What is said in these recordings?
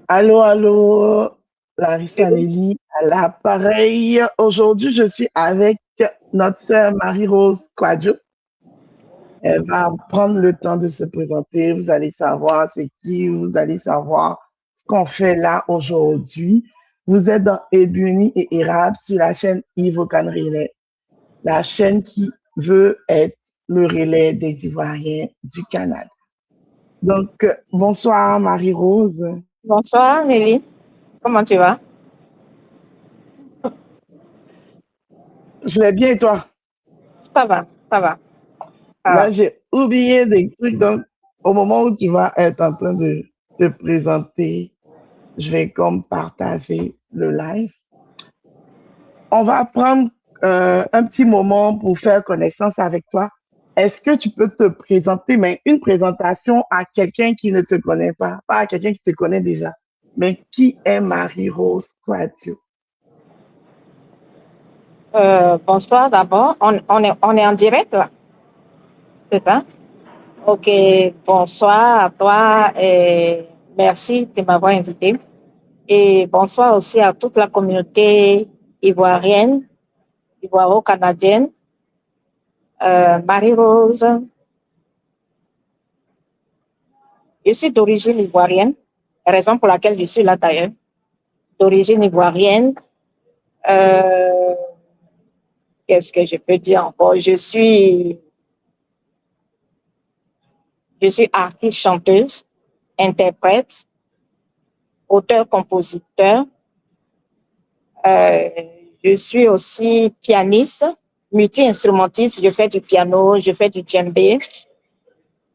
Allô, allô, Larissa Nelly à l'appareil. Aujourd'hui, je suis avec notre sœur Marie-Rose Quadjo. Elle va prendre le temps de se présenter. Vous allez savoir c'est qui, vous allez savoir ce qu'on fait là aujourd'hui. Vous êtes dans Ebony et Érable sur la chaîne Yves Okan Relais, la chaîne qui veut être le relais des Ivoiriens du Canada. Donc, bonsoir Marie-Rose. Bonsoir, Nelly. Comment tu vas? Je vais bien et toi? Ça va, ça va. Là, Ah, j'ai oublié des trucs. Donc, au moment où tu vas être en train de te présenter, je vais comme partager le live. On va prendre un petit moment pour faire connaissance avec toi. Est-ce que tu peux te présenter, mais une présentation à quelqu'un qui ne te connaît pas à quelqu'un qui te connaît déjà, mais qui est Marie-Rose Quadio? bonsoir d'abord. On est en direct là, c'est ça? Ok, bonsoir à toi et merci de m'avoir invité. Et bonsoir aussi à toute la communauté ivoirienne, ivoiro-canadienne. Marie-Rose, je suis d'origine ivoirienne, raison pour laquelle je suis là d'ailleurs. D'origine ivoirienne. Euh, Qu'est-ce que je peux dire encore? Je suis artiste, chanteuse, interprète, auteur-compositeur. Euh, je suis aussi pianiste, multi-instrumentiste. Je fais du piano, je fais du djembé.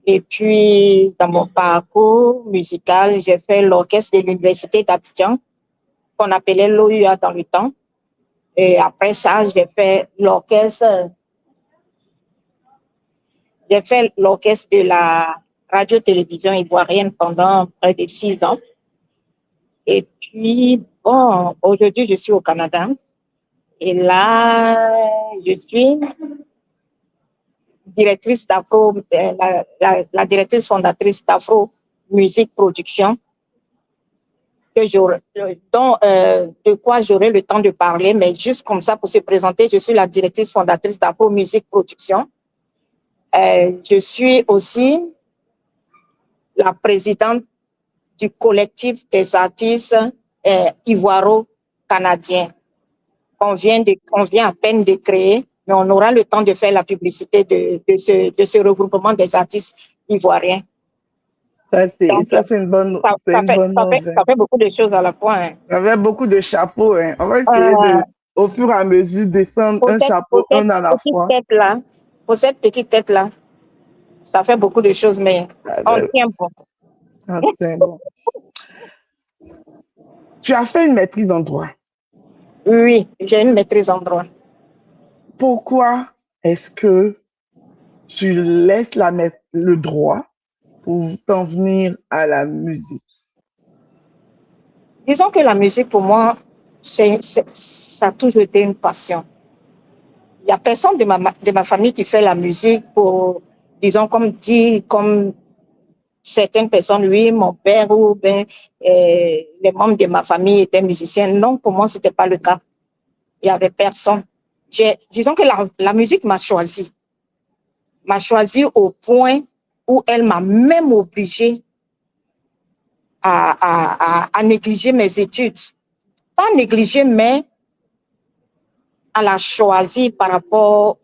Et puis, dans mon parcours musical, j'ai fait l'orchestre de l'Université d'Abidjan, qu'on appelait l'OUA dans le temps. Et après ça, j'ai fait l'orchestre de la radio-télévision ivoirienne pendant près de 6 ans. Et puis, bon, aujourd'hui, je suis au Canada. Et là, je suis directrice d'Afro, la directrice fondatrice d'Afro Musique Production, de quoi j'aurai le temps de parler, mais juste comme ça pour se présenter, je suis la directrice fondatrice d'Afro Musique Production. Je suis aussi la présidente du collectif des artistes ivoiro-canadiens qu'on vient à peine de créer, mais on aura le temps de faire la publicité de ce regroupement des artistes ivoiriens. Donc, Ça, c'est une bonne ça nouvelle. fait beaucoup de choses à la fois. Hein. Il y avait beaucoup de chapeaux, hein. On va essayer Euh, de, au fur et à mesure, descendre un chapeau, un à la fois. Pour cette petite tête-là, ça fait beaucoup de choses, mais Ah, on ben, tient bon. c'est bon. Tu as fait une maîtrise en droit. Oui, j'ai une maîtrise en droit. Pourquoi est-ce que tu laisses le droit pour t'en venir à la musique? Disons que la musique, pour moi, ça a toujours été une passion. Il n'y a personne de ma famille qui fait la musique pour, disons, comme certaines personnes, oui, mon père ou bien les membres de ma famille étaient musiciens. Non, pour moi, ce n'était pas le cas. Il n'y avait personne. Disons que la musique m'a choisi au point où elle m'a même obligée à négliger mes études. Pas négliger, mais à la choisir par rapport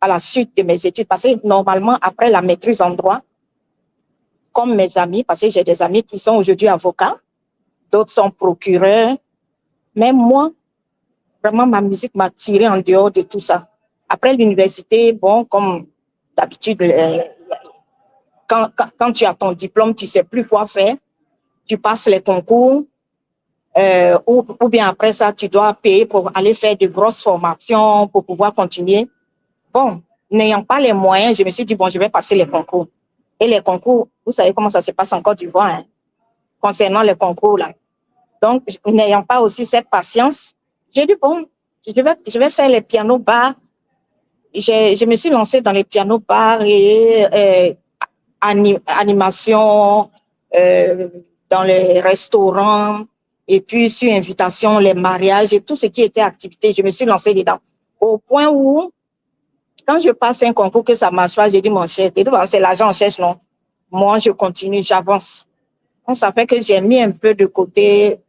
à la suite de mes études. Parce que normalement, après la maîtrise en droit, comme mes amis, parce que j'ai des amis qui sont aujourd'hui avocats, d'autres sont procureurs, mais moi, vraiment, ma musique m'a tiré en dehors de tout ça. Après l'université, bon, comme d'habitude, quand tu as ton diplôme, tu ne sais plus quoi faire. Tu passes les concours, ou bien après ça, tu dois payer pour aller faire de grosses formations pour pouvoir continuer. Bon, n'ayant pas les moyens, je me suis dit, bon, je vais passer les concours. Et les concours, vous savez comment ça se passe en Côte d'Ivoire, hein, concernant les concours, là. Donc, n'ayant pas aussi cette patience, j'ai dit, bon, je vais faire les pianos bars. Je me suis lancée dans les pianos bars et animation, dans les restaurants, et puis sur invitation, les mariages et tout ce qui était activité, je me suis lancée dedans. Au point où, quand je passe un concours que ça marche pas, j'ai dit, mon cher, c'est l'argent, on cherche, non. Moi, je continue, j'avance. Donc, ça fait que j'ai mis un peu de côté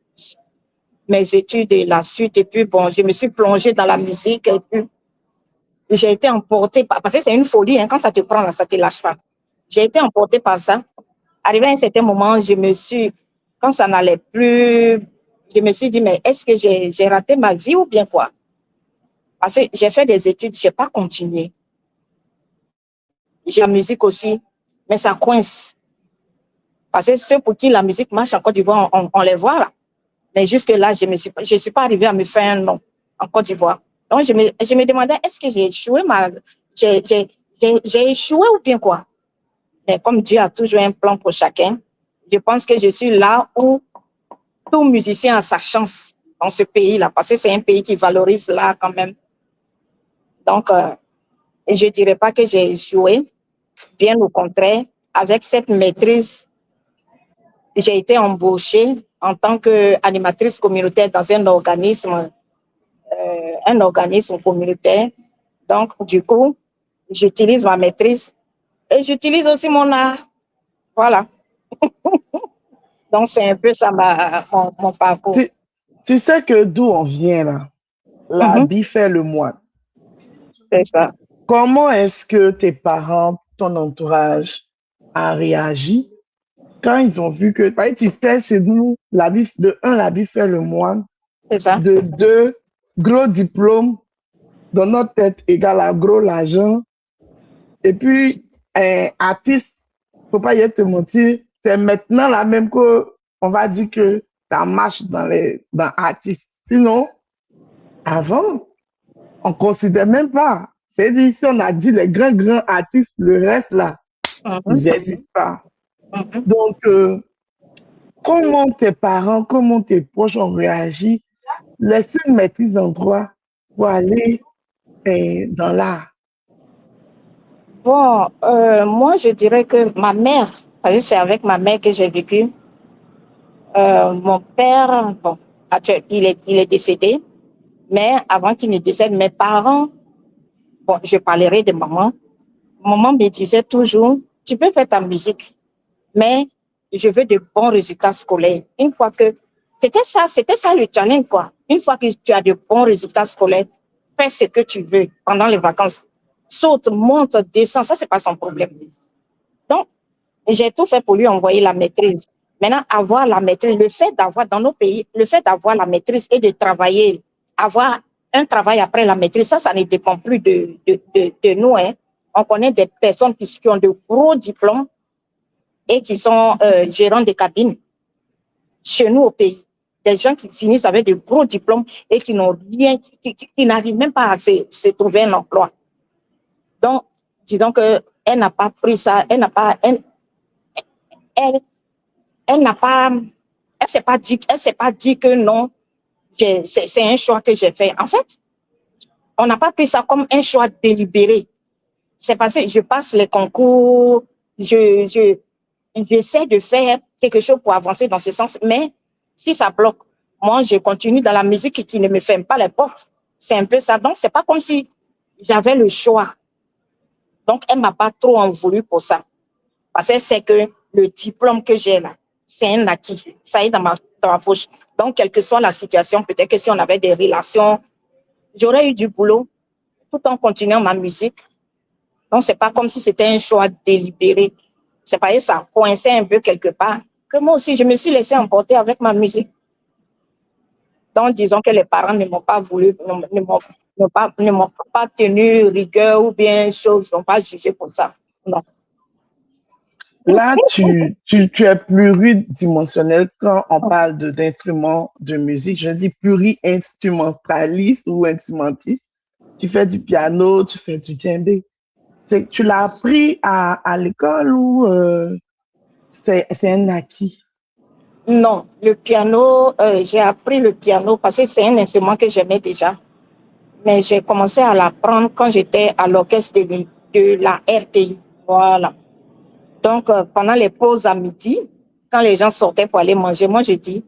mes études et la suite. Et puis, bon, je me suis plongée dans la musique. Et puis, j'ai été emportée par, parce que c'est une folie, hein, quand ça te prend, là, ça te lâche pas. J'ai été emportée par ça. Arrivé à un certain moment, quand ça n'allait plus, je me suis dit, mais est-ce que j'ai raté ma vie ou bien quoi? Parce que j'ai fait des études, je n'ai pas continué. J'ai la musique aussi, mais ça coince. Parce que ceux pour qui la musique marche en Côte d'Ivoire, on les voit là. Mais jusque-là, je suis pas arrivée à me faire un nom en Côte d'Ivoire. Donc, je me demandais, est-ce que j'ai échoué j'ai échoué ou bien quoi? Mais comme Dieu a toujours un plan pour chacun, je pense que je suis là où tout musicien a sa chance dans ce pays-là, parce que c'est un pays qui valorise l'art quand même. Donc, je dirais pas que j'ai échoué, bien au contraire. Avec cette maîtrise, j'ai été embauchée en tant qu'animatrice communautaire dans un organisme communautaire. Donc, du coup, j'utilise ma maîtrise et j'utilise aussi mon art. Voilà. Donc, c'est un peu ça mon parcours. Tu sais que d'où on vient là? L'habit fait le moine. C'est ça. Comment est-ce que tes parents, ton entourage a réagi quand ils ont vu que, tu sais, chez nous, l'habit fait le moine. C'est ça. De deux, gros diplôme dans notre tête égale à gros l'argent. Et puis, artiste, faut pas y te mentir, c'est maintenant là même que on va dire que ça marche dans artistes. Sinon, avant, on considère même pas. C'est-à-dire, si on a dit les grands artistes, le reste là, ils n'existent pas. Donc, comment tes parents, comment tes proches ont réagi? Laisse une maîtrise en droit pour aller dans l'art. Bon, moi, je dirais que ma mère, parce que c'est avec ma mère que j'ai vécu. Mon père, bon, il est décédé, mais avant qu'il ne décède, mes parents, bon, je parlerai de maman. Maman me disait toujours, tu peux faire ta musique, mais je veux de bons résultats scolaires. Une fois que, c'était ça le challenge, quoi. Une fois que tu as de bons résultats scolaires, fais ce que tu veux pendant les vacances. Saute, monte, descend, ça, c'est pas son problème. Donc, j'ai tout fait pour lui envoyer la maîtrise. Maintenant, avoir la maîtrise, le fait d'avoir dans nos pays, le fait d'avoir la maîtrise et de travailler, avoir un travail après la maîtrise, ça ne dépend plus de nous. Hein. On connaît des personnes qui ont de gros diplômes et qui sont gérants de cabines chez nous au pays. Des gens qui finissent avec de gros diplômes et qui n'ont rien, qui n'arrivent même pas à se trouver un emploi. Donc, disons qu'elle n'a pas pris ça, elle n'a pas s'est pas dit que non, c'est un choix que j'ai fait. En fait, on n'a pas pris ça comme un choix délibéré. C'est parce que je passe les concours, j'essaie de faire quelque chose pour avancer dans ce sens, mais si ça bloque, moi, je continue dans la musique qui ne me ferme pas les portes. C'est un peu ça. Donc, c'est pas comme si j'avais le choix. Donc, elle m'a pas trop en voulu pour ça. Parce que c'est que le diplôme que j'ai là, c'est un acquis. Ça est dans ma poche. Donc, quelle que soit la situation, peut-être que si on avait des relations, j'aurais eu du boulot tout en continuant ma musique. Donc, c'est pas comme si c'était un choix délibéré. C'est pas que ça coinçait un peu quelque part. Que moi aussi, je me suis laissée emporter avec ma musique. Donc, disons que les parents ne m'ont pas voulu, ne m'ont pas tenu rigueur ou bien chose, n'ont pas jugé pour ça. Non. Là, tu es pluridimensionnel quand on parle d'instruments de musique. Je dis pluri-instrumentaliste ou instrumentiste. Tu fais du piano, tu fais du djembé. Tu l'as appris à l'école ou c'est un acquis? Non, le piano, j'ai appris le piano parce que c'est un instrument que j'aimais déjà. Mais j'ai commencé à l'apprendre quand j'étais à l'orchestre de la RTI. Voilà. Donc, pendant les pauses à midi, quand les gens sortaient pour aller manger, moi je dis,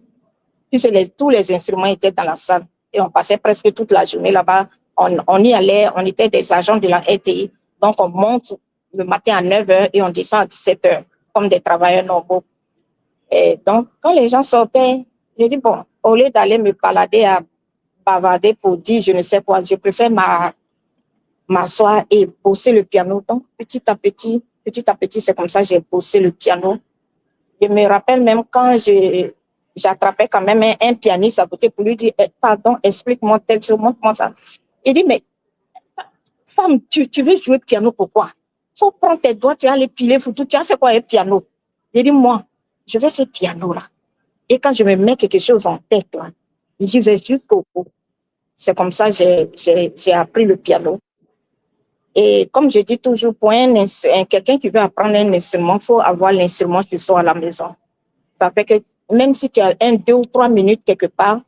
puisque tous les instruments étaient dans la salle et on passait presque toute la journée là-bas, on y allait, on était des agents de la RTI, donc on monte le matin à 9h et on descend à 17h comme des travailleurs normaux. Et donc, quand les gens sortaient, j'ai dit, bon, au lieu d'aller me balader à bavarder pour dire je ne sais quoi, je préfère m'asseoir et bosser le piano. Donc, petit à petit, c'est comme ça que j'ai bossé le piano. Je me rappelle même quand j'attrapais quand même un pianiste à côté pour lui dire, pardon, explique-moi tel chose, montre-moi ça. Il dit, mais femme, tu veux jouer piano, pourquoi? Faut prendre tes doigts, tu vas aller piler, tu as fait quoi un piano? Il dit, moi, je vais faire piano là. Et quand je me mets quelque chose en tête là, j'y vais jusqu'au bout. C'est comme ça que j'ai appris le piano. Et comme je dis toujours, pour quelqu'un qui veut apprendre un instrument, il faut avoir l'instrument chez soi à la maison. Ça fait que même si tu as 2 ou 3 minutes quelque part,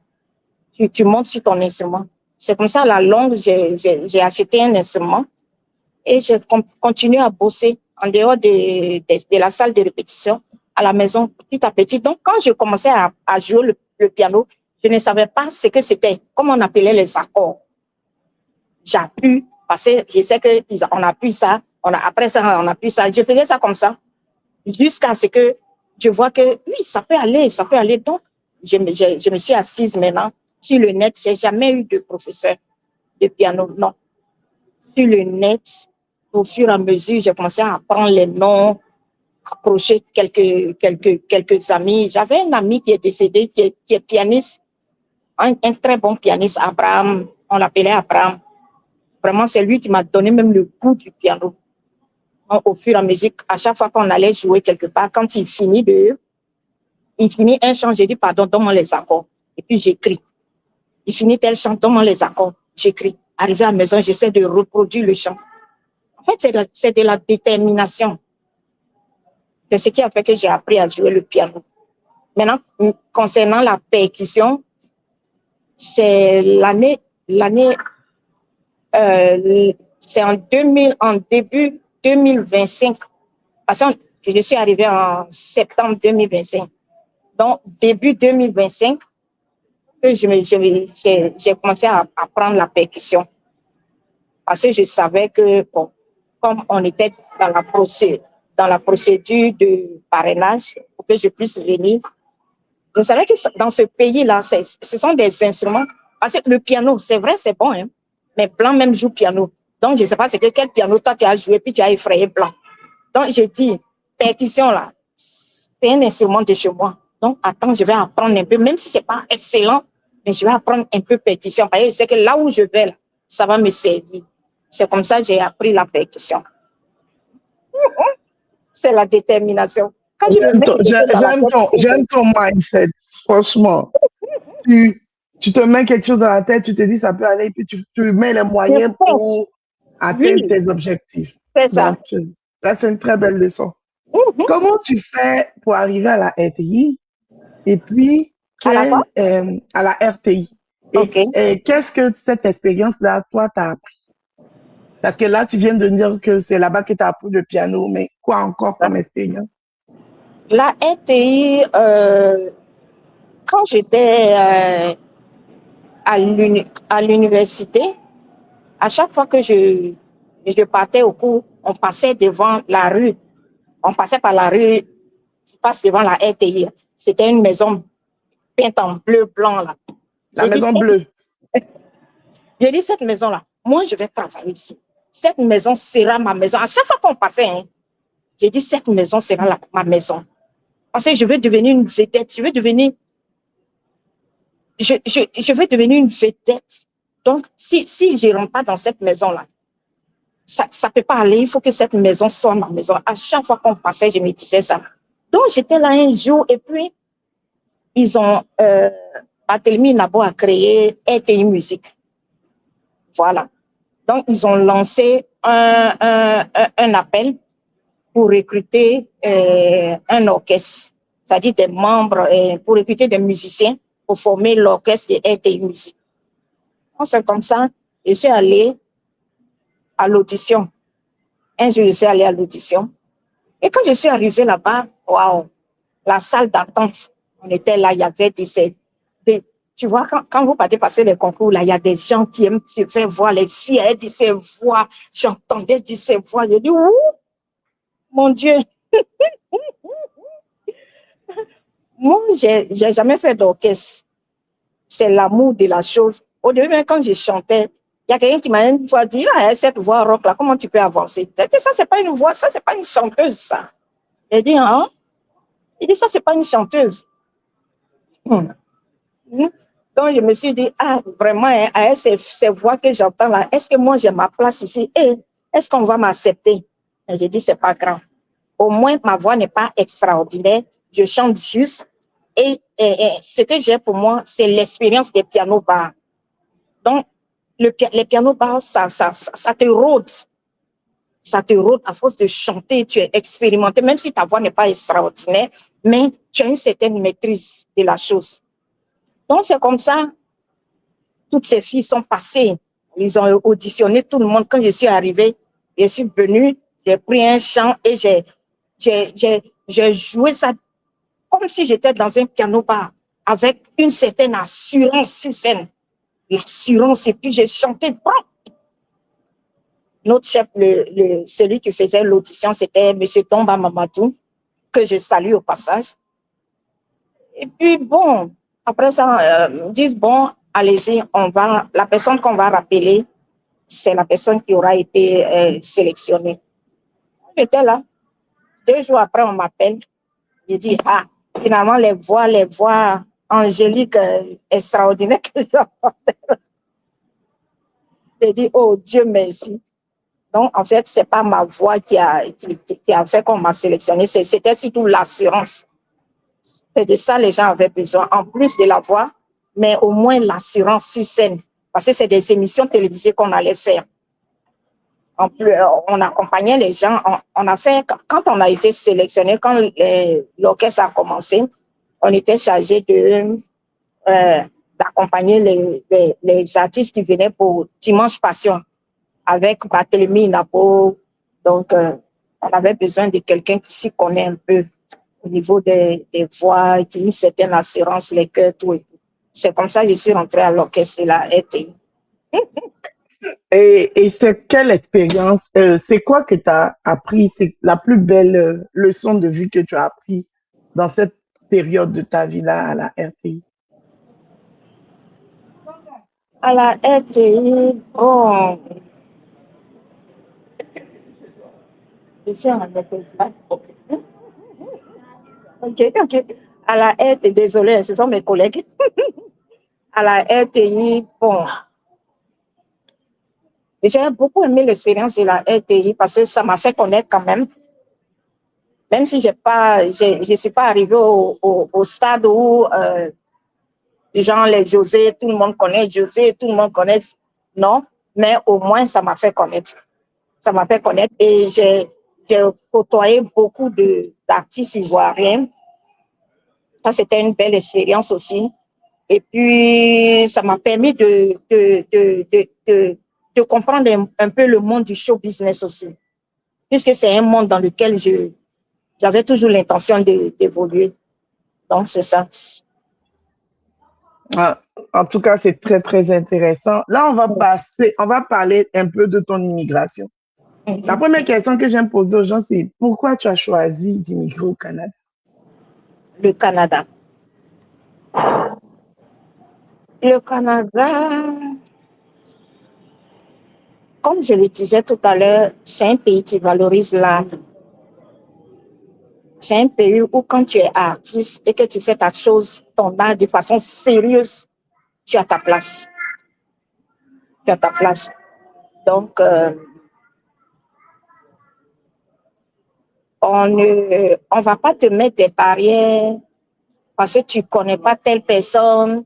tu montes sur ton instrument. C'est comme ça, à la longue, j'ai acheté un instrument et je continue à bosser en dehors de la salle de répétition à la maison, petit à petit. Donc, quand je commençais à jouer le piano, je ne savais pas ce que c'était, comment on appelait les accords. J'appuie, parce que je sais qu'on appuie ça, après ça, on appuie ça. Je faisais ça comme ça, jusqu'à ce que je vois que oui, ça peut aller, ça peut aller. Donc, je me suis assise maintenant sur le net. J'ai jamais eu de professeur de piano, non. Sur le net, au fur et à mesure, j'ai commencé à apprendre les noms, approcher quelques amis. J'avais un ami qui est décédé, qui est pianiste, un très bon pianiste, Abraham, on l'appelait Abraham. Vraiment, c'est lui qui m'a donné même le goût du piano. Donc, au fur et à mesure, à chaque fois qu'on allait jouer quelque part, quand il finit un chant, j'ai dit, pardon, donne-moi les accords. Et puis j'écris. Il finit tel chant, donne-moi les accords. J'écris. Arrivé à la maison, j'essaie de reproduire le chant. En fait, c'est de la détermination. C'est ce qui a fait que j'ai appris à jouer le piano. Maintenant, concernant la percussion, c'est c'est en début 2025. Parce que je suis arrivée en septembre 2025. Donc, début 2025, que j'ai commencé à apprendre la percussion. Parce que je savais que, bon, comme on était dans la procédure de parrainage pour que je puisse venir, je savais que dans ce pays-là, ce sont des instruments. Parce que le piano, c'est vrai, c'est bon, hein, mais Blanc même joue piano. Donc, je ne sais pas quel piano toi tu as joué, puis tu as effrayé Blanc. Donc, j'ai dit, percussion, là, c'est un instrument de chez moi. Donc, attends, je vais apprendre un peu, même si ce n'est pas excellent, mais je vais apprendre un peu percussion. Parce que je sais que là où je vais, là, ça va me servir. C'est comme ça que j'ai appris la percussion. C'est la détermination. J'aime ton mindset, franchement. Tu te mets quelque chose dans la tête, tu te dis ça peut aller, puis tu mets les moyens pour atteindre tes objectifs. C'est ça. Donc, ça, c'est une très belle leçon. Comment tu fais pour arriver à la RTI et puis à la RTI? Et qu'est-ce que cette expérience-là, toi, t'as appris? Parce que là, tu viens de dire que c'est là-bas que tu as appris le piano, mais quoi encore comme expérience? La RTI, quand j'étais à l'université, à chaque fois que je partais au cours, on passait devant la rue. On passait par la rue, qui passe devant la RTI. C'était une maison peinte en bleu blanc là. La maison bleue. J'ai dit, cette maison-là, moi, je vais travailler ici. Cette maison sera ma maison. À chaque fois qu'on passait, hein, j'ai dit, cette maison sera ma maison. Parce que je veux devenir une vedette. Je veux devenir une vedette. Donc, si je ne rentre pas dans cette maison-là, ça ne peut pas aller. Il faut que cette maison soit ma maison. À chaque fois qu'on passait, je me disais ça. Donc, j'étais là un jour et puis, ils ont, Barthélemy Nabo a créé RTI Musique. Voilà. Donc, ils ont lancé un appel pour recruter un orchestre, c'est-à-dire des membres, pour recruter des musiciens pour former l'orchestre de RTI Musique. C'est comme ça, je suis allée à l'audition. Un jour, je suis allée à l'audition. Et quand je suis arrivée là-bas, waouh, la salle d'attente. On était là, il y avait tu vois, quand vous partez passer les concours, là, il y a des gens qui aiment se faire voir, les filles, elles disent ces voix, j'entendais dire ces voix, j'ai dit, ouh, mon Dieu. Moi, j'ai jamais fait d'orchestre. C'est l'amour de la chose. Au début, même quand je chantais, il y a quelqu'un qui m'a une fois dit, ah, cette voix rock là, comment tu peux avancer? Ça, c'est pas une voix, ça, c'est pas une chanteuse, ça. J'ai dit, hein? Il dit, ça, c'est pas une chanteuse. Donc, je me suis dit, ah, vraiment, hein, avec ces voix que j'entends là, est-ce que moi, j'ai ma place ici? Et est-ce qu'on va m'accepter? Et j'ai dit, c'est pas grave. Au moins, ma voix n'est pas extraordinaire. Je chante juste. Et ce que j'ai pour moi, c'est l'expérience des pianos bars. Donc, les pianos bars, ça te rôde. Ça te rôde à force de chanter. Tu es expérimenté, même si ta voix n'est pas extraordinaire, mais tu as une certaine maîtrise de la chose. Donc, c'est comme ça. Toutes ces filles sont passées. Ils ont auditionné tout le monde. Quand je suis arrivée, je suis venue, j'ai pris un chant et j'ai joué ça comme si j'étais dans un piano bar avec une certaine assurance sur scène. L'assurance, et puis j'ai chanté. Notre chef, celui qui faisait l'audition, c'était M. Tomba Mamadou, que je salue au passage. Et puis, bon, après ça, ils disent, bon, allez-y, la personne qu'on va rappeler, c'est la personne qui aura été sélectionnée. J'étais là. 2 jours après, on m'appelle. J'ai dit, ah, finalement, les voix angéliques extraordinaires que j'entendais. J'ai dit, oh Dieu merci. Donc, en fait, c'est pas ma voix qui a fait qu'on m'a sélectionné, c'était surtout l'assurance. C'est de ça les gens avaient besoin, en plus de la voix, mais au moins l'assurance sur scène. Parce que c'est des émissions télévisées qu'on allait faire. En plus, on accompagnait les gens. On a fait, quand on a été sélectionné, quand l'orchestre a commencé, on était chargé d'accompagner les artistes qui venaient pour Dimanche Passion avec Barthélemy Napo. Donc, on avait besoin de quelqu'un qui s'y connaît un peu au niveau des voix, qui a une certaine assurance, les chœurs, tout et tout. C'est comme ça que je suis rentrée à l'orchestre de la RTI. Et c'est quelle expérience, c'est quoi que tu as appris, c'est la plus belle leçon de vie que tu as appris dans cette période de ta vie-là à la RTI? À la RTI, bon, je suis en ok. À la RTI, désolé, ce sont mes collègues. À la RTI, bon, j'ai beaucoup aimé l'expérience de la RTI parce que ça m'a fait connaître quand même. Même si je suis pas arrivée au stade où, genre les José, tout le monde connaît José, tout le monde connaît, non, mais au moins ça m'a fait connaître. Ça m'a fait connaître et j'ai côtoyé beaucoup d'artistes ivoiriens. Ça, c'était une belle expérience aussi. Et puis, ça m'a permis de comprendre un peu le monde du show business aussi. Puisque c'est un monde dans lequel j'avais toujours l'intention d'évoluer. Donc, c'est ça. Ah, en tout cas, c'est très, très intéressant. Là, on va parler un peu de ton immigration. La première question que j'aime poser aux gens, c'est pourquoi tu as choisi d'immigrer au Canada? Le Canada. Le Canada, comme je le disais tout à l'heure, c'est un pays qui valorise l'art. C'est un pays où quand tu es artiste et que tu fais ta chose, ton art de façon sérieuse, tu as ta place. Tu as ta place. Donc, on va pas te mettre des barrières parce que tu connais pas telle personne,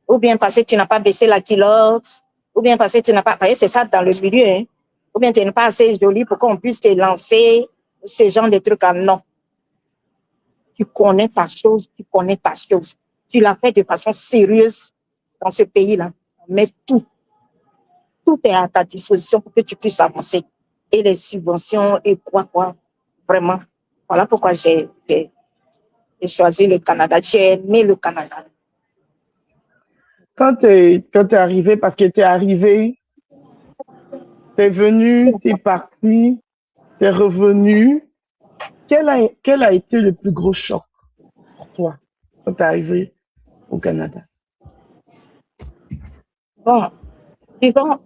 ou bien parce que tu n'as pas baissé la culotte, ou bien parce que tu n'as pas... C'est ça dans le milieu, hein? Ou bien tu n'es pas assez jolie pour qu'on puisse te lancer ce genre de trucs. Non. Tu connais ta chose, tu connais ta chose. Tu l'as fait de façon sérieuse dans ce pays-là. Mais tout est à ta disposition pour que tu puisses avancer. Et les subventions et quoi, vraiment. Voilà pourquoi j'ai J'ai choisi le Canada. J'ai aimé le Canada. Quand tu es arrivé, parce que tu es arrivé, tu es venu, tu es parti, tu es revenu, quel a été le plus gros choc pour toi quand tu es arrivé au Canada? Bon, disons,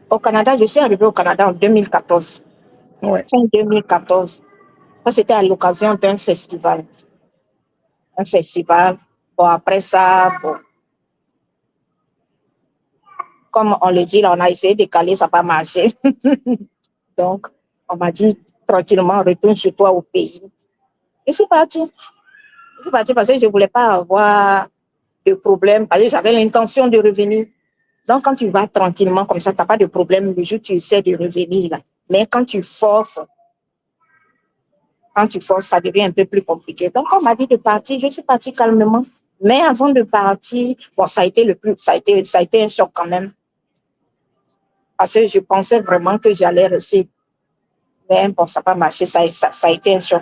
au Canada, je suis arrivée au Canada en 2014. Ouais. Fin 2014. Ça, c'était à l'occasion d'un festival. Un festival. Bon, après ça, bon, comme on le dit, là, on a essayé de caler, ça n'a pas marché. Donc, on m'a dit tranquillement, retourne chez toi au pays. Je suis partie. Je suis partie parce que je ne voulais pas avoir de problème, parce que j'avais l'intention de revenir. Donc, quand tu vas tranquillement comme ça, tu n'as pas de problème le jour où tu essaies de revenir. Là. Mais quand tu forces, ça devient un peu plus compliqué. Donc, on m'a dit de partir. Je suis partie calmement. Mais avant de partir, bon, ça a été un choc quand même. Parce que je pensais vraiment que j'allais rester. Mais bon, ça n'a pas marché. Ça a été un choc.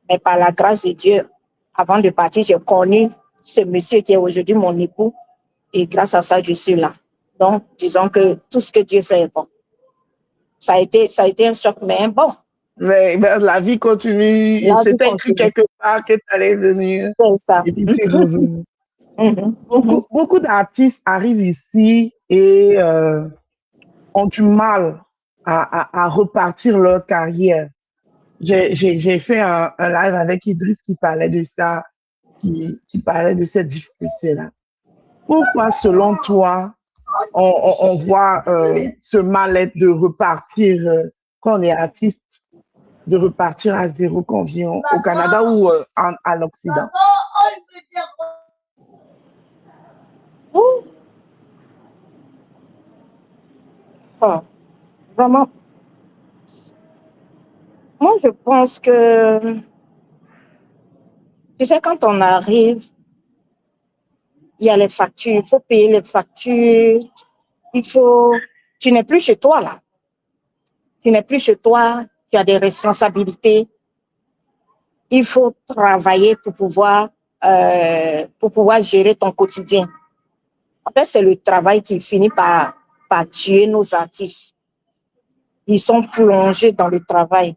Mais par la grâce de Dieu, avant de partir, j'ai connu ce monsieur qui est aujourd'hui mon époux. Et grâce à ça, je suis là. Donc, disons que tout ce que Dieu fait est bon. Ça a été un choc, mais bon. Mais la vie continue. C'était écrit quelque part que tu allais venir. C'est ça. Et puis tu es revenu. Beaucoup d'artistes arrivent ici et ont du mal à repartir leur carrière. J'ai fait un live avec Idriss qui parlait de ça, qui parlait de cette difficulté-là. Pourquoi, selon toi, on voit ce mal-être de repartir quand on est artiste, de repartir à zéro quand on vient au Canada ou à l'Occident? Oh, vraiment. Moi, je pense que, tu sais, quand on arrive, il y a les factures, il faut payer les factures, tu n'es plus chez toi là. Tu n'es plus chez toi, tu as des responsabilités. Il faut travailler pour pouvoir gérer ton quotidien. En fait, c'est le travail qui finit par tuer nos artistes. Ils sont plongés dans le travail.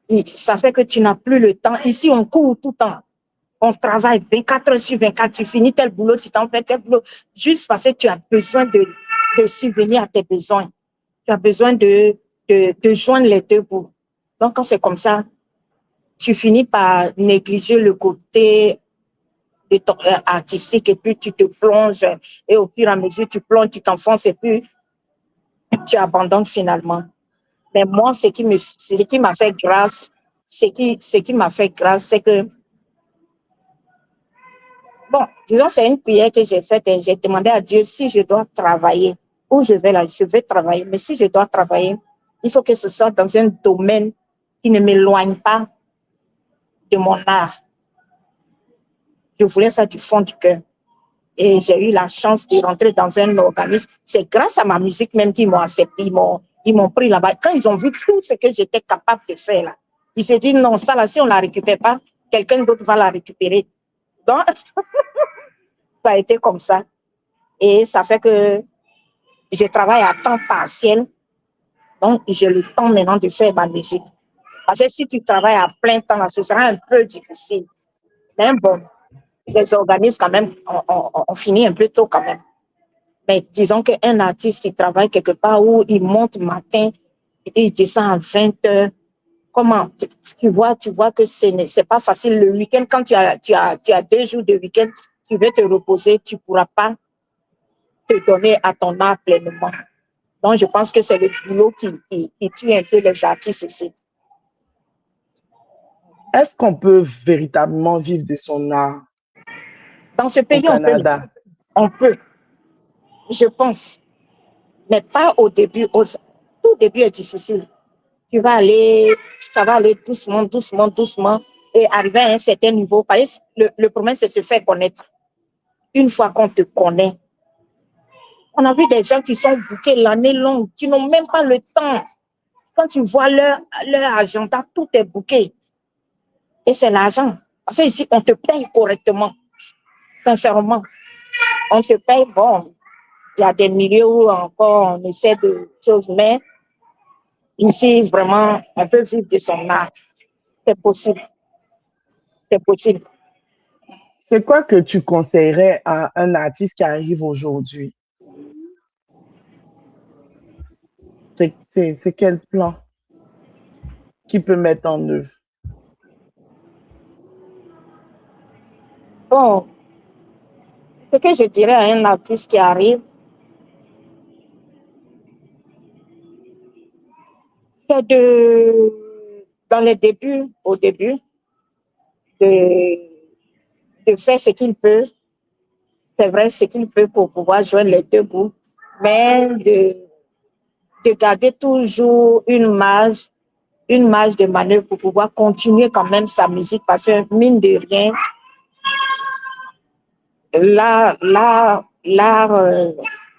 Et ça fait que tu n'as plus le temps. Ici, on court tout le temps. On travaille 24 heures sur 24. Tu finis tel boulot, tu t'en fais tel boulot. Juste parce que tu as besoin de subvenir à tes besoins. Tu as besoin de joindre les deux bouts. Donc, quand c'est comme ça, tu finis par négliger le côté de ton artistique et puis tu te plonges et au fur et à mesure tu plonges, tu t'enfonces et puis tu abandonnes finalement. Mais moi, ce qui m'a fait grâce, c'est que, bon, disons, c'est une prière que j'ai faite et j'ai demandé à Dieu si je dois travailler, où je vais travailler, mais si je dois travailler, il faut que ce soit dans un domaine qui ne m'éloigne pas de mon art. Je voulais ça du fond du cœur. Et j'ai eu la chance de rentrer dans un organisme. C'est grâce à ma musique même qu'ils m'ont accepté, ils m'ont pris là-bas. Quand ils ont vu tout ce que j'étais capable de faire là, ils se disent non, ça là, si on ne la récupère pas, quelqu'un d'autre va la récupérer. Donc, ça a été comme ça. Et ça fait que je travaille à temps partiel. Donc, j'ai le temps maintenant de faire ma musique. Parce que si tu travailles à plein temps, là, ce sera un peu difficile. Mais bon, les organismes, quand même, on finit un peu tôt quand même. Mais disons qu'un artiste qui travaille quelque part où il monte matin et il descend à 20 heures, comment tu vois que c'est pas facile. Le week-end, quand tu as 2 jours de week-end, tu veux te reposer, tu ne pourras pas te donner à ton art pleinement. Donc, je pense que c'est le boulot qui tue un peu les artistes ici. Est-ce qu'on peut véritablement vivre de son art dans ce pays, au Canada? On peut, je pense, mais pas au début. Tout début est difficile. Ça va aller doucement, doucement, doucement, et arriver à un certain niveau. Parce que le problème, c'est se faire connaître. Une fois qu'on te connaît, on a vu des gens qui sont bookés l'année longue, qui n'ont même pas le temps. Quand tu vois leur agenda, tout est booké. Et c'est l'argent. Parce que ici, on te paye correctement. Sincèrement. On te paye, bon. Il y a des milieux où encore on essaie de choses, mais ici, vraiment, on peut vivre de son art. C'est possible. C'est possible. C'est quoi que tu conseillerais à un artiste qui arrive aujourd'hui? C'est quel plan qu'il peut mettre en œuvre? Bon, ce que je dirais à un artiste qui arrive, c'est dans les débuts, au début, de, de faire ce qu'il peut. C'est vrai, ce qu'il peut pour pouvoir joindre les deux bouts, mais de garder toujours une marge de manœuvre pour pouvoir continuer quand même sa musique parce que mine de rien, l'art,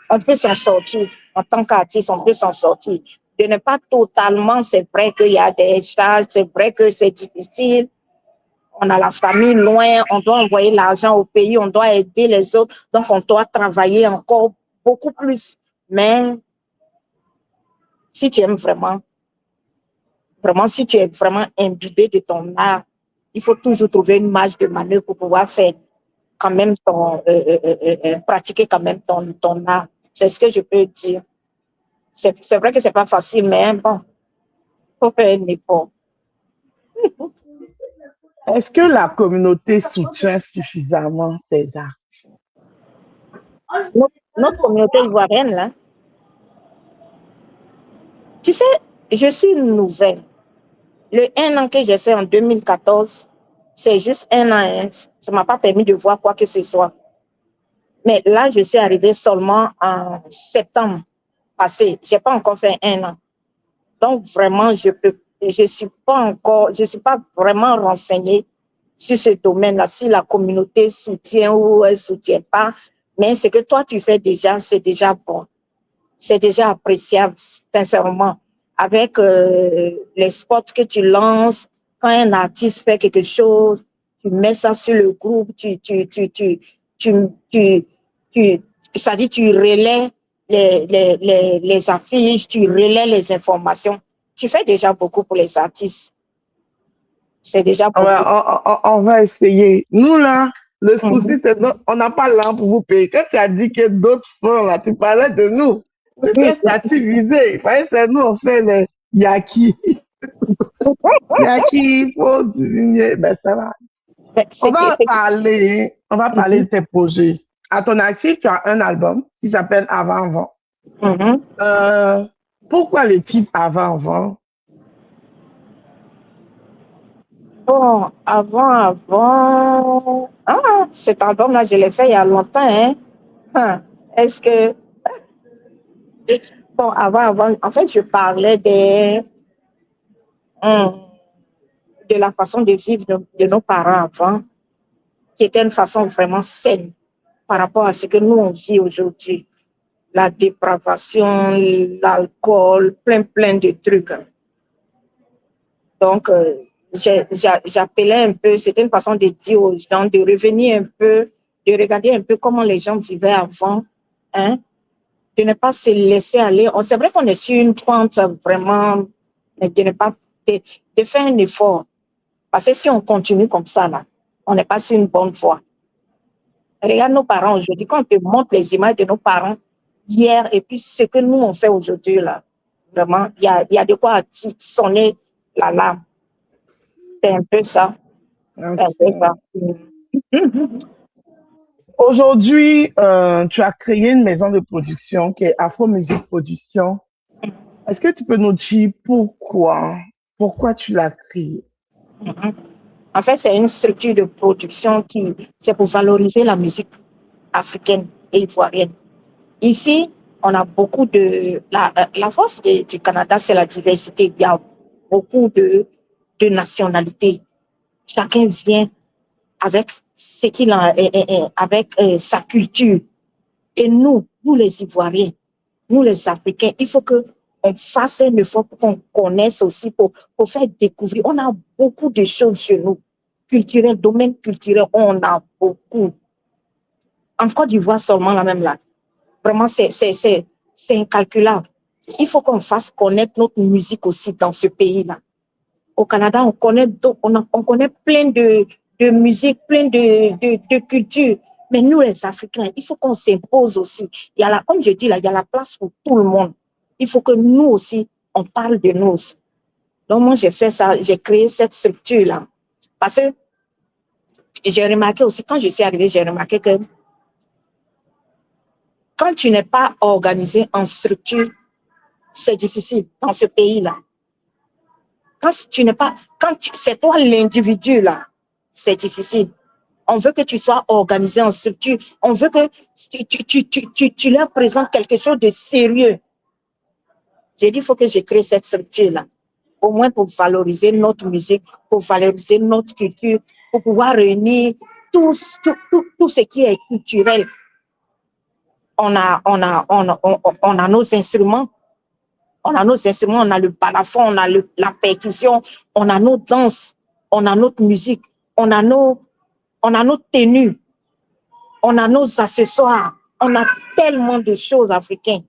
on peut s'en sortir. En tant qu'artiste, on peut s'en sortir. De ne pas totalement, c'est vrai qu'il y a des charges, c'est vrai que c'est difficile. On a la famille loin, on doit envoyer l'argent au pays, on doit aider les autres. Donc, on doit travailler encore beaucoup plus. Mais si tu aimes vraiment, si tu es vraiment imbibé de ton art, il faut toujours trouver une marge de manœuvre pour pouvoir faire quand même pratiquer quand même ton art. C'est ce que je peux dire. C'est vrai que c'est pas facile, mais bon, faut faire un effort. Est-ce que la communauté soutient suffisamment tes arts? Notre communauté ivoirienne, là, tu sais, je suis nouvelle. Le 1 an que j'ai fait en 2014, c'est juste un an. Hein. Ça ne m'a pas permis de voir quoi que ce soit. Mais là, je suis arrivée seulement en septembre passé. Je n'ai pas encore fait un an. Donc, vraiment, je suis pas vraiment renseignée sur ce domaine-là, si la communauté soutient ou elle ne soutient pas. Mais ce que toi, tu fais déjà, c'est déjà bon. C'est déjà appréciable, sincèrement. Avec les spots que tu lances, quand un artiste fait quelque chose, tu mets ça sur le groupe, ça dit, tu relais les affiches, tu relais les informations. Tu fais déjà beaucoup pour les artistes. C'est déjà beaucoup. Ouais, on va essayer. Nous, là, le souci, c'est on n'a pas l'argent pour vous payer. Quand tu as dit que d'autres font, là, tu parlais de nous. C'était statut visé. Il fallait que nous, on fait le yaki. Yaki, il faut diminuer. Ben, ça va. On va parler de tes projets. À ton actif, tu as un album qui s'appelle Avant-Avant. Pourquoi le titre Avant-Avant? Bon, avant. Ah, cet album-là, je l'ai fait il y a longtemps. Hein? Est-ce que. Bon, avant. En fait, je parlais de la façon de vivre de nos parents avant, qui était une façon vraiment saine par rapport à ce que nous, on vit aujourd'hui. La dépravation, l'alcool, plein de trucs. Donc, j'appelais un peu, c'était une façon de dire aux gens de revenir un peu, de regarder un peu comment les gens vivaient avant, hein, de ne pas se laisser aller. C'est vrai qu'on est sur une pente vraiment, mais de faire un effort. Parce que si on continue comme ça, là, on n'est pas sur une bonne voie. Regarde nos parents aujourd'hui, quand on te montre les images de nos parents hier et puis ce que nous on fait aujourd'hui, là, vraiment, il y a de quoi sonner l'alarme. C'est un peu ça. Aujourd'hui, tu as créé une maison de production qui est Afro Music Production. Est-ce que tu peux nous dire pourquoi tu l'as créée? En fait, c'est une structure de production c'est pour valoriser la musique africaine et ivoirienne. Ici, on a beaucoup la force du Canada, c'est la diversité. Il y a beaucoup de nationalités. Chacun vient avec ce qu'il a, avec sa culture. Et nous les Ivoiriens, nous les Africains, il faut qu'on fasse un effort pour qu'on connaisse aussi, pour faire découvrir. On a beaucoup de choses chez nous. culturel, domaine culturel, on a beaucoup. En Côte d'Ivoire seulement, la même là. Vraiment, c'est incalculable. Il faut qu'on fasse connaître notre musique aussi dans ce pays-là. Au Canada, on connaît plein de musique, plein de cultures. Mais nous, les Africains, il faut qu'on s'impose aussi. Il y a comme je dis, là, il y a la place pour tout le monde. Il faut que nous aussi, on parle de nous aussi. Donc, moi, j'ai fait ça, j'ai créé cette structure-là. Parce que j'ai remarqué aussi, quand je suis arrivée, j'ai remarqué que quand tu n'es pas organisé en structure, c'est difficile dans ce pays-là. Quand c'est toi l'individu, là, c'est difficile. On veut que tu sois organisé en structure. On veut que tu leur présentes quelque chose de sérieux. J'ai dit, il faut que je crée cette structure-là. Au moins pour valoriser notre musique, pour valoriser notre culture, pour pouvoir réunir tout ce qui est culturel. On a nos instruments. On a nos instruments, on a le balafon, on a la percussion, on a nos danses, on a notre musique, on a nos tenues, on a nos accessoires, on a tellement de choses africaines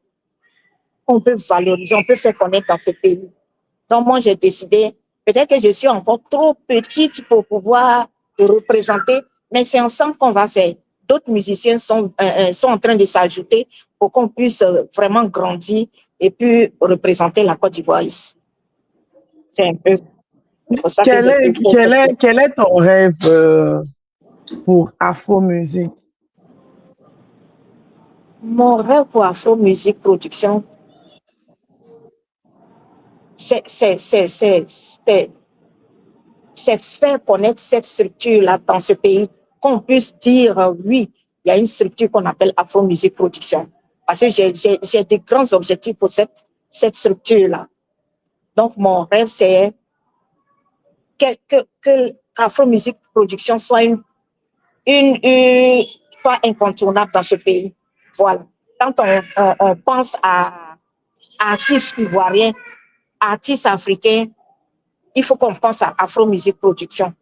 qu'on peut valoriser, on peut faire connaître dans ce pays. Donc moi, j'ai décidé, peut-être que je suis encore trop petite pour pouvoir te représenter, mais c'est ensemble qu'on va faire. D'autres musiciens sont en train de s'ajouter pour qu'on puisse vraiment grandir et puis représenter la Côte d'Ivoire ici. C'est un peu pour ça quel est ton rêve pour Afro Music? Mon rêve pour Afro Music Production, c'est faire connaître cette structure-là dans ce pays, qu'on puisse dire oui, il y a une structure qu'on appelle Afro Music Production. Parce que j'ai des grands objectifs pour cette structure-là. Donc, mon rêve, c'est que Afro Music Production soit soit incontournable dans ce pays. Voilà. Quand on pense à artistes ivoiriens, artistes africains, il faut qu'on pense à Afro Music Production.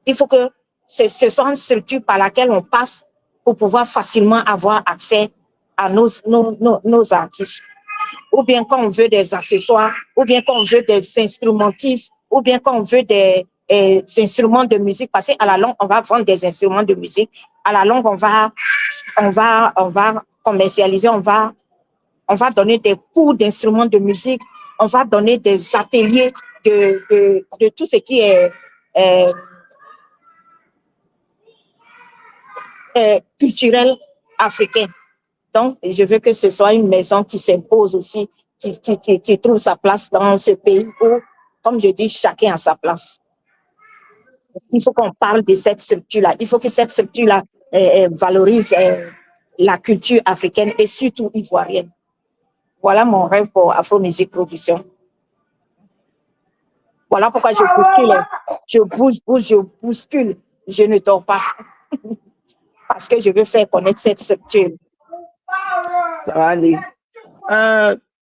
Il faut que ce soit une structure par laquelle on passe pour pouvoir facilement avoir accès à nos artistes. Ou bien quand on veut des accessoires, ou bien quand on veut des instrumentistes, ou bien quand on veut des instruments de musique, parce qu'à la longue, on va vendre des instruments de musique. À la longue, on va commercialiser, on va donner des cours d'instruments de musique, on va donner des ateliers de tout ce qui est culturel africain. Donc, je veux que ce soit une maison qui s'impose aussi, qui trouve sa place dans ce pays où, comme je dis, chacun a sa place. Il faut qu'on parle de cette structure-là. Il faut que cette structure-là valorise la culture africaine et surtout ivoirienne. Voilà mon rêve pour Afro Music Production. Voilà pourquoi je bouscule. Je bouscule. Je ne dors pas. Parce que je veux faire connaître cette structure. Ça va aller.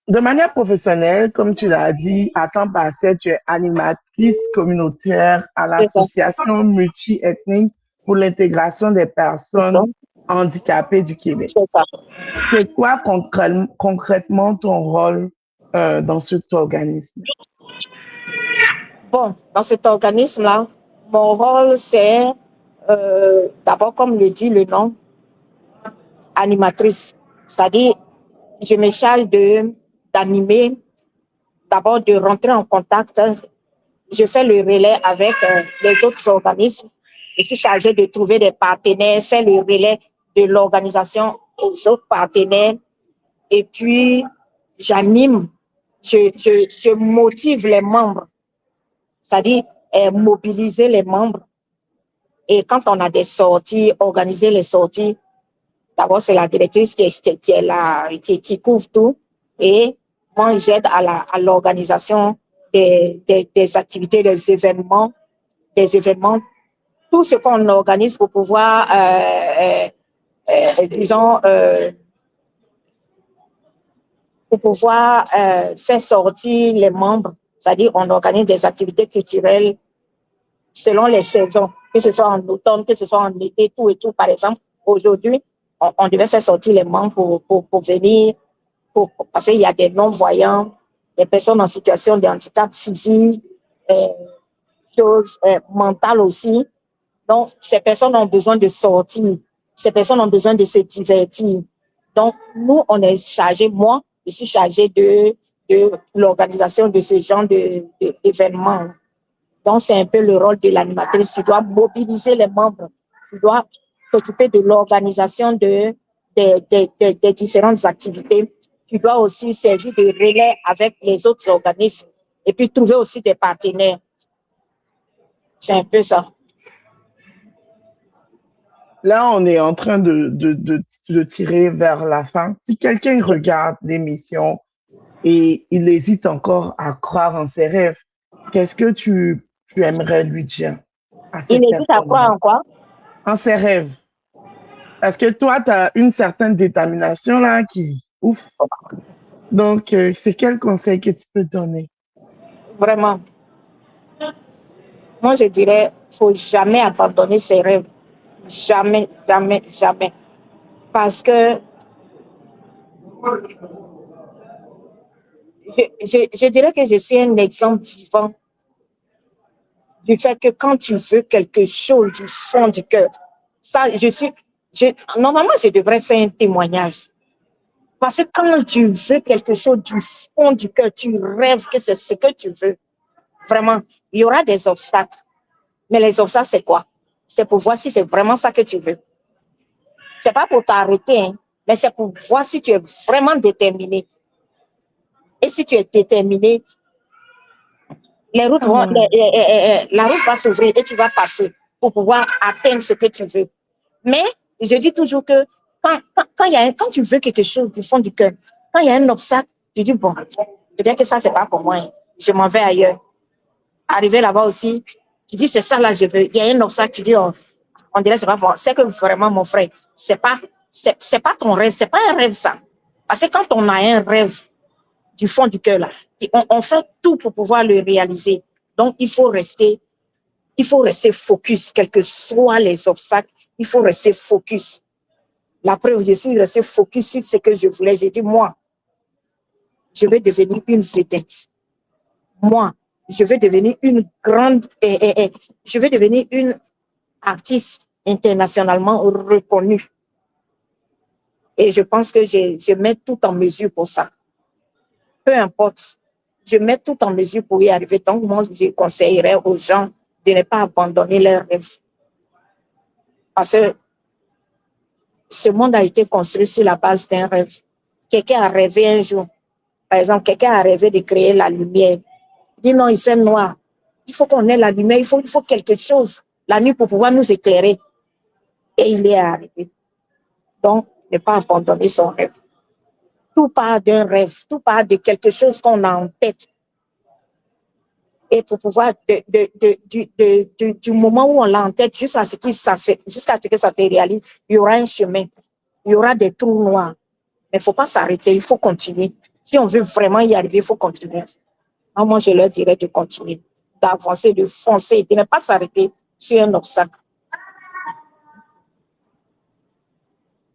De manière professionnelle, comme tu l'as dit, à temps partiel, tu es animatrice communautaire à l'association multi-ethnique pour l'intégration des personnes handicapées du Québec. C'est ça. C'est quoi concrètement ton rôle dans cet organisme? Bon, dans cet organisme-là, mon rôle, c'est d'abord, comme le dit le nom, animatrice. C'est-à-dire, je me charge d'animer, d'abord de rentrer en contact. Je fais le relais avec les autres organismes. Je suis chargée de trouver des partenaires, faire le relais de l'organisation aux autres partenaires. Et puis, j'anime, je motive les membres. C'est-à-dire mobiliser les membres. Et quand on a des sorties, organiser les sorties, d'abord c'est la directrice qui est là, qui couvre tout. Et moi, j'aide à l'organisation des activités, des événements, tout ce qu'on organise pour pouvoir, pour pouvoir faire sortir les membres. C'est-à-dire, on organise des activités culturelles selon les saisons. que ce soit en automne, que ce soit en été, tout et tout. Par exemple, aujourd'hui, on devait faire sortir les membres pour venir, parce qu'il y a des non-voyants, des personnes en situation de handicap physique, choses mentales aussi. Donc, ces personnes ont besoin de sortir. Ces personnes ont besoin de se divertir. Donc, nous, on est chargé, moi, je suis chargée de l'organisation de ce genre d'événements. Donc, c'est un peu le rôle de l'animatrice. Tu dois mobiliser les membres. Tu dois t'occuper de l'organisation des différentes activités. Tu dois aussi servir de relais avec les autres organismes et puis trouver aussi des partenaires. C'est un peu ça. Là, on est en train de tirer vers la fin. Si quelqu'un regarde l'émission et il hésite encore à croire en ses rêves, qu'est-ce que tu aimerais lui dire à Il cette hésite à croire personne-là? en quoi? En ses rêves. Parce que toi, tu as une certaine détermination là qui, ouf. Donc, c'est quel conseil que tu peux donner? Vraiment. Moi, je dirais, il ne faut jamais abandonner ses rêves. Jamais, jamais, jamais. Parce que je dirais que je suis un exemple vivant du fait que quand tu veux quelque chose du fond du cœur, ça, normalement, je devrais faire un témoignage. Parce que quand tu veux quelque chose du fond du cœur, tu rêves que c'est ce que tu veux. Vraiment, il y aura des obstacles. Mais les obstacles, c'est quoi? C'est pour voir si c'est vraiment ça que tu veux. C'est pas pour t'arrêter, hein, mais c'est pour voir si tu es vraiment déterminé. Et si tu es déterminé, la route va s'ouvrir et tu vas passer pour pouvoir atteindre ce que tu veux. Mais je dis toujours que quand tu veux quelque chose du fond du cœur, quand il y a un obstacle, tu dis bon, peut-être que ça, c'est pas pour moi, hein, je m'en vais ailleurs. Arriver là-bas aussi, tu dis c'est ça là, je veux. Il y a un obstacle, tu dis oh, on dirait c'est pas bon. C'est que vraiment, mon frère, c'est pas ton rêve, c'est pas un rêve ça. Parce que quand on a un rêve du fond du cœur là, on fait tout pour pouvoir le réaliser. Donc il faut rester focus, quels que soient les obstacles, il faut rester focus. La preuve, je suis restée focus sur ce que je voulais. J'ai dit, moi, je vais devenir une vedette. Moi, je vais devenir une grande, je vais devenir une artiste internationalement reconnue. Et je pense que je mets tout en mesure pour ça. Peu importe, je mets tout en mesure pour y arriver. Donc, moi, je conseillerais aux gens de ne pas abandonner leurs rêves. Parce que ce monde a été construit sur la base d'un rêve. Quelqu'un a rêvé un jour. Par exemple, quelqu'un a rêvé de créer la lumière. Il dit non, il fait noir. Il faut qu'on ait la lumière, il faut quelque chose la nuit pour pouvoir nous éclairer. Et il est arrivé. Donc, ne pas abandonner son rêve. Tout part d'un rêve, tout part de quelque chose qu'on a en tête. Et pour pouvoir, du moment où on l'a en tête jusqu'à ce que ça se réalise, il y aura un chemin. Il y aura des trous noirs. Mais il ne faut pas s'arrêter, il faut continuer. Si on veut vraiment y arriver, il faut continuer. Alors moi, je leur dirais de continuer, d'avancer, de foncer, de ne pas s'arrêter sur un obstacle.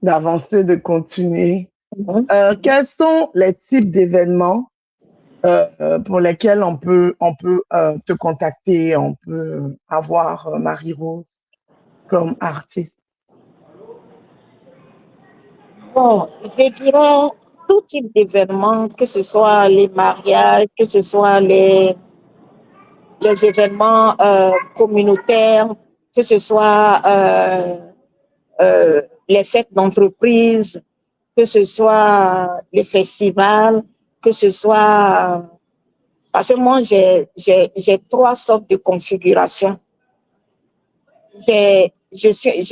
D'avancer, de continuer. Quels sont les types d'événements pour lesquels on peut te contacter, on peut avoir Marie-Rose comme artiste? Bon, je dirais tout type d'événements, que ce soit les mariages, que ce soit les événements communautaires, que ce soit les fêtes d'entreprise, que ce soit les festivals, que ce soit... Parce que moi, j'ai 3 sortes de configurations. J'ai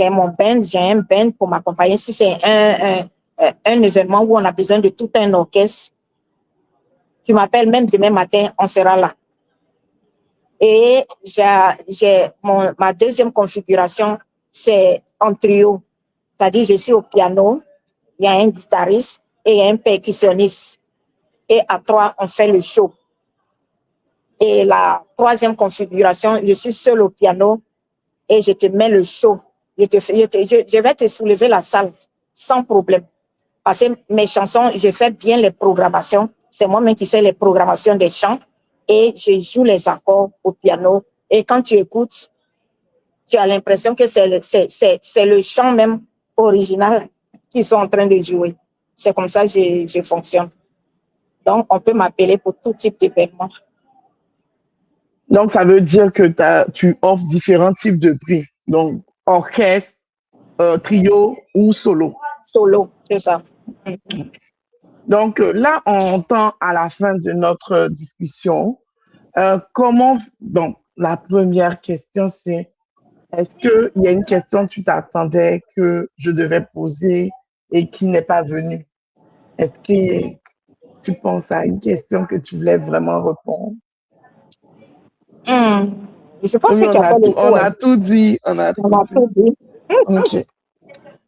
mon band, j'ai un band pour m'accompagner. Si c'est un événement où on a besoin de tout un orchestre, tu m'appelles même demain matin, on sera là. Et ma deuxième configuration, c'est en trio. C'est-à-dire, je suis au piano, il y a un guitariste et un percussionniste. Et à 3, on fait le show. Et la troisième configuration, je suis seule au piano et je te mets le show. Je vais te soulever la salle sans problème. Parce que mes chansons, je fais bien les programmations. C'est moi-même qui fais les programmations des chants et je joue les accords au piano. Et quand tu écoutes, tu as l'impression que c'est le chant même original qu'ils sont en train de jouer. C'est comme ça que je fonctionne. Donc, on peut m'appeler pour tout type d'événement. Donc, ça veut dire que tu offres différents types de prix. Donc, orchestre, trio ou solo. Solo, c'est ça. Donc, là, on tend à la fin de notre discussion. Donc, la première question, c'est est-ce qu'il y a une question que tu t'attendais que je devais poser et qui n'est pas venue? Est-ce que tu penses à une question que tu voulais vraiment répondre? Je pense Oui, que tu as fait le on coup. a tout dit. On a tout dit. OK.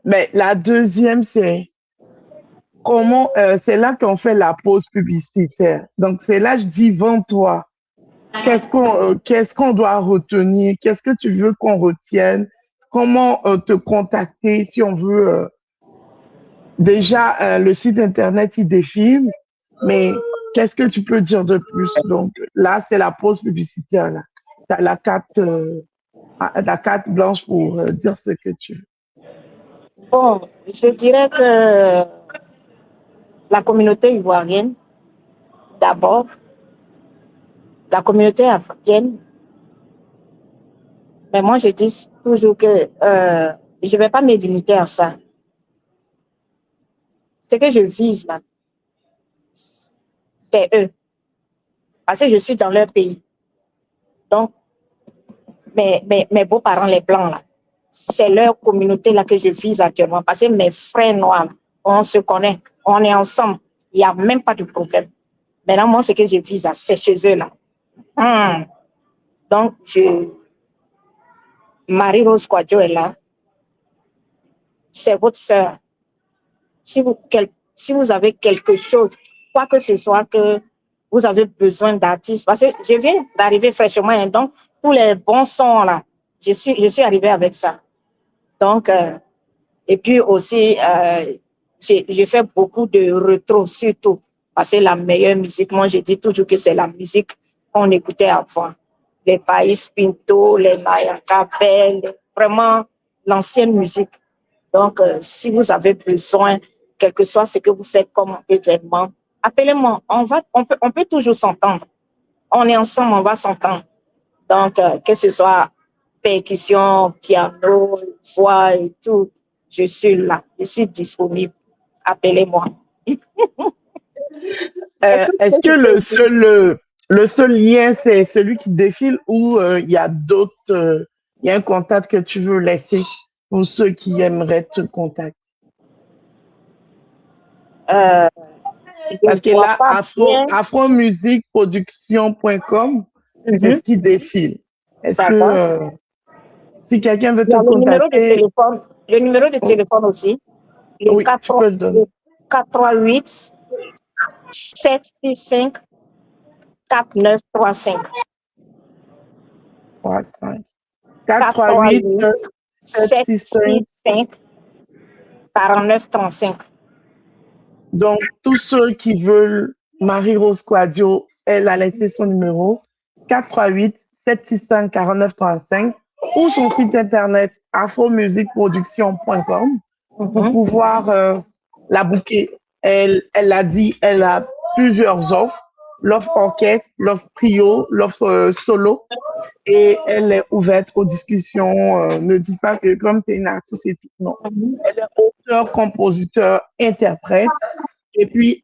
Mais la deuxième, c'est comment, c'est là qu'on fait la pause publicitaire. Donc, c'est là, je dis, vends-toi. Qu'est-ce qu'on doit retenir? Qu'est-ce que tu veux qu'on retienne? Comment te contacter si on veut déjà le site internet il défile, mais qu'est-ce que tu peux dire de plus? Donc là, c'est la pause publicitaire là. Tu as la carte blanche pour dire ce que tu veux. Bon, je dirais que la communauté ivoirienne, d'abord, la communauté africaine, mais moi je dis toujours que je ne vais pas me limiter à ça. Ce que je vise là, c'est eux. Parce que je suis dans leur pays. Donc, mes beaux-parents, les Blancs, là, c'est leur communauté là que je vise actuellement. Parce que mes frères noirs, on se connaît, on est ensemble. Il n'y a même pas de problème. Maintenant, moi, ce que je vise, c'est chez eux là. Donc, Marie-Rose Kwadjo est là. C'est votre sœur. Si vous avez quelque chose, quoi que ce soit que vous avez besoin d'artistes, parce que je viens d'arriver fraîchement, hein, donc tous les bons sons là, je suis arrivée avec ça. Donc, et puis aussi, j'ai fait beaucoup de rétro surtout, parce que la meilleure musique, moi je dis toujours que c'est la musique qu'on écoutait avant. Les Païs Pinto, les Naya Capel, vraiment l'ancienne musique. Donc, si vous avez besoin, quel que soit ce que vous faites comme événement, appelez-moi. On peut toujours s'entendre. On est ensemble, on va s'entendre. Donc, que ce soit percussion, piano, voix et tout, je suis là, je suis disponible. Appelez-moi. Est-ce que le seul lien, c'est celui qui défile ou il y a d'autres, il y a un contact que tu veux laisser pour ceux qui aimeraient te contacter? Parce que là, afromusicproduction.com, c'est ce qui défile. Est-ce que si quelqu'un veut te contacter... Le numéro de téléphone aussi. Oui, tu peux le donner. 438 765 4935. 438 765 4935. Donc, tous ceux qui veulent Marie-Rose Kwadjo, elle a laissé son numéro 438 765 4935 ou son site internet afromusicproduction.com pour pouvoir la booker. Elle a dit, elle a plusieurs offres, l'offre orchestre, l'offre trio, l'offre solo, et elle est ouverte aux discussions. Ne dites pas que comme c'est une artiste et tout, non. Elle est auteur, compositeur, interprète. Et puis,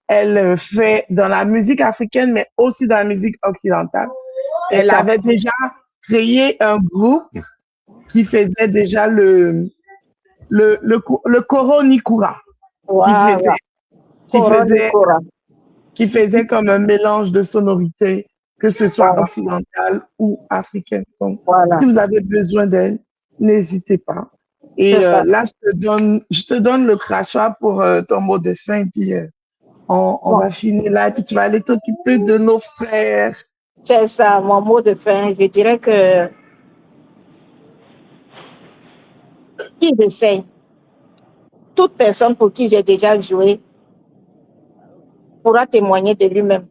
elle fait dans la musique africaine, mais aussi dans la musique occidentale. Elle avait déjà créé un groupe qui faisait déjà le Koro Nikura, qui faisait comme un mélange de sonorités, que ce soit occidentale ou africaine. Donc, si vous avez besoin d'elle, n'hésitez pas. Et là, je te donne le crachat pour ton mot de fin, puis on va finir là, puis tu vas aller t'occuper de nos frères. C'est ça, mon mot de fin. Je dirais que qui essaye. Toute personne pour qui j'ai déjà joué pourra témoigner de lui-même.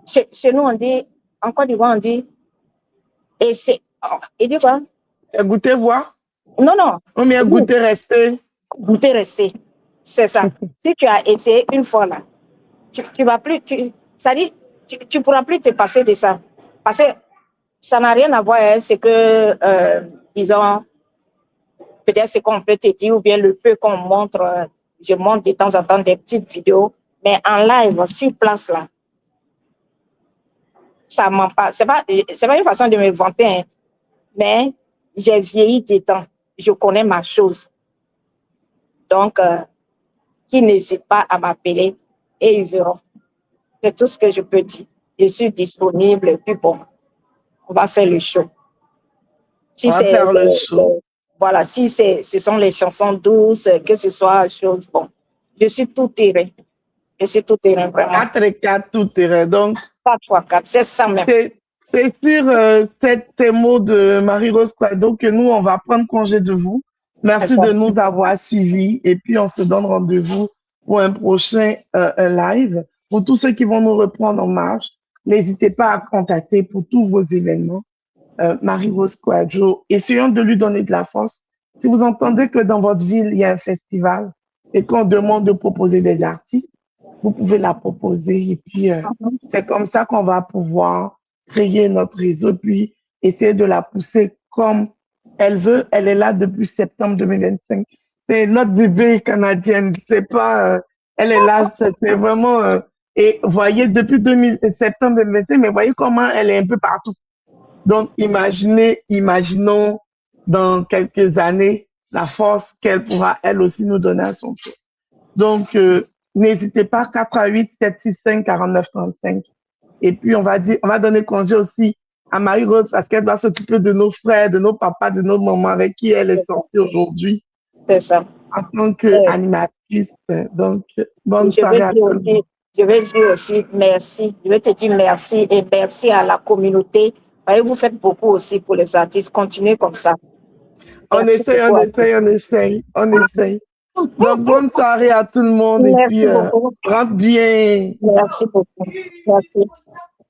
Chez nous, on dit, en Côte d'Ivoire, on dit, et c'est, il dit quoi? Goûter, voir. Non, non. On vient goûter, rester. Goûter, rester. C'est ça. Si tu as essayé une fois là, tu vas plus, ça dit, tu pourras plus te passer de ça. Parce que ça n'a rien à voir, hein, c'est que, disons, peut-être ce qu'on peut te dire ou bien le peu qu'on montre, je montre de temps en temps des petites vidéos, mais en live, sur place là, ça ment pas. C'est pas une façon de me vanter, hein, mais j'ai vieilli des temps. Je connais ma chose. Donc, qui n'hésite pas à m'appeler et ils verront. C'est tout ce que je peux dire. Je suis disponible et puis bon, on va faire le show. Si on va faire le show. Voilà, si ce sont les chansons douces, que ce soit chose, bon, je suis tout terrain. Je suis tout terrain, vraiment. 4 et 4, tout terrain. Donc, 4 fois 4, c'est ça même. C'est sur ces mots de Marie-Rose Quadjo que nous, on va prendre congé de vous. Merci de nous avoir suivis et puis on se donne rendez-vous pour un prochain un live. Pour tous ceux qui vont nous reprendre en marche, n'hésitez pas à contacter pour tous vos événements Marie-Rose Quadjo. Essayons de lui donner de la force. Si vous entendez que dans votre ville, il y a un festival et qu'on demande de proposer des artistes, vous pouvez la proposer et puis c'est comme ça qu'on va pouvoir créer notre réseau puis essayer de la pousser comme elle veut. Elle est là depuis septembre 2025. C'est notre bébé canadienne. C'est pas, elle est là, c'est vraiment, et voyez, depuis septembre 2025, mais voyez comment elle est un peu partout. Donc, imaginons dans quelques années la force qu'elle pourra, elle aussi, nous donner à son tour. Donc, n'hésitez pas, 88 765 49 35. Et puis, on va donner congé aussi à Marie-Rose parce qu'elle doit s'occuper de nos frères, de nos papas, de nos mamans avec qui elle est sortie aujourd'hui. C'est ça. En tant qu'animatrice. Donc, bonne soirée à tous. Je vais dire aussi merci. Je vais te dire merci et merci à la communauté. Vous faites beaucoup aussi pour les artistes. Continuez comme ça. On essaye. Donc, bonne soirée à tout le monde. Merci et puis, rentre bien. Merci beaucoup. Merci.